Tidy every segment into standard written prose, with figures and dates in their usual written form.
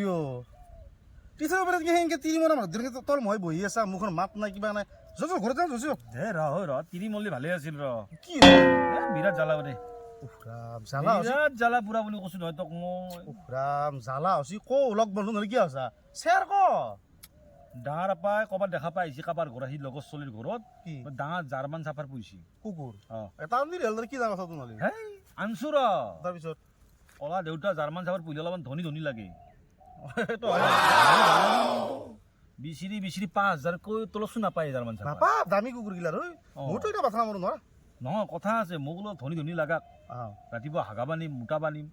হৈছিও টিচাৰৰ পৰা হেংকে তিৰি মৰা মানুহ ধৰকে তোৰ মই বহি আছা মুখৰ মাত নাই কিবা নাই যত ঘৰত যাওঁ হৈছিও দে ৰ তিৰি মল্লি ভালে আছিল ৰ কি হয় বিৰাট জ্বালা দে উফৰাম জ্বালা হৈছে বিৰাট জ্বালা পুৰা বুলি কৈছো নহয় তোক মই উফৰাম জ্বালা হৈছে ক লগ বন্ধু নহ'লে কি হৈছা চেৰ ক ডাঙৰ আপাই ক'ৰবাত দেখা পাই আহিছে কাৰোবাৰ ঘৰ আহি লগৰ চলিৰ ঘৰত কি ডাঙৰ জাৰ্মান চাফাৰ পুহিছে কুকুৰ অ এটা আনি ৰেল কি জানা চাওঁ নহ'লে হেই আনছো ৰ তাৰপিছত কলা দেউতা জাৰ্মান চাফাৰ পুহিলে অলপমান ধনী ধনী লাগে সেইটো বিচিৰি 5,000কৈ তলচো নাপায় জাৰ্মান চাফাৰ বাপা দামী কুকুৰ গিলা ঐ মোৰতো এতিয়া বাথা মাৰো নহয় নহয় কথা আছে মোক অলপ ধনী ধনী লাগাক ৰাতিপুৱা হাগা বান্ধিম মোটা বান্ধিম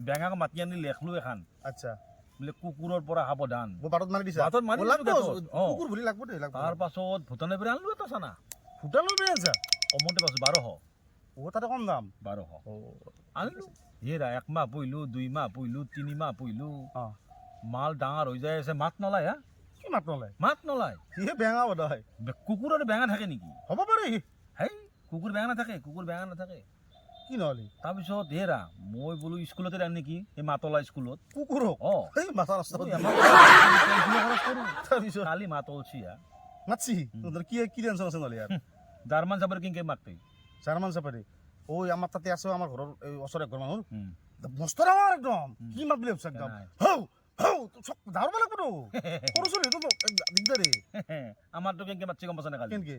বেঙাক মাতি আনি লেখলো এখন আচ্ছা বোলে কুকুৰৰ পৰা সাৱধান বাটত মাৰি দিছা বাটত মাৰি কুকুৰ বুলি লাগব দে তাৰ পাছত ভূটানৰ পৰা আনলো এটা চানা ভূটানৰ পৰা আনছা কমতে পাইছো 1200 ও তাতে কম দাম 1200 আনলো হেৰা 1 মাহ পুহিলো 2 মাহ পুহিলো 3 মাহ পুহিলো মাল ডাঙৰ হৈ যায় আছে মাত নলায় হা কি মাত নলায় মাত নলায় সিহে বেঙা বধাই কুকুৰৰ বেঙা থাকে নেকি হ'ব পাৰে হেই কুকুৰ বেঙা নাথাকে কি নহ'লে তাৰপিছত হেৰা মই বোলো স্কুলতে যাম নেকি এই মাতলা স্কুলত কুকুৰক এই মাথা ৰাস্তা তাৰপিছত কালি মাতলছি মাতছি তোৰ কি কি টেনচন আছে নহ'লে ইয়াৰ জাৰ্মান চাফাৰ কিনকে মাতে জাৰ্মান চাফাৰী ঐ আমাৰ তাতে আছে আমাৰ ঘৰৰ এই ওচৰৰ ঘৰ মানুহ মস্ত ডাঙৰ একদম কি মাত বুলি ভাবছা একদম হৌ হৌ দাঁড়ব লাগবো তো সৰু ছোৱালী সেইটো দিগদাৰী আমাৰতো কেনকে মাতছি গম পাইছা নে কালি কেনকে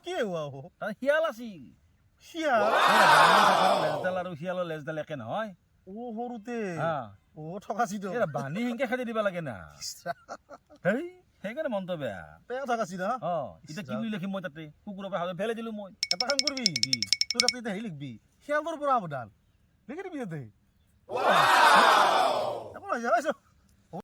কি হোৱা তাৰ শিয়াল আছিল শিয়াল লেজডাল আৰু শিয়ালৰ লেজডাল একে নহয় সৰুতে ঠকাছি তো বানি সেনকে খেদি দিব লাগে না হেই সেইকাৰণে মনটো বেয়া ঠকাছি না এতিয়া কি বুলি লিখিম মই তাতে কুকুৰৰ পৰা ফেলাই দিলো মই এটা কাম কৰিবি তোৰ তাতে এতিয়া হেৰি লিখবি শিয়ালৰ পৰা সাৱধান লিখি দিবি ইয়াতে একো নহয়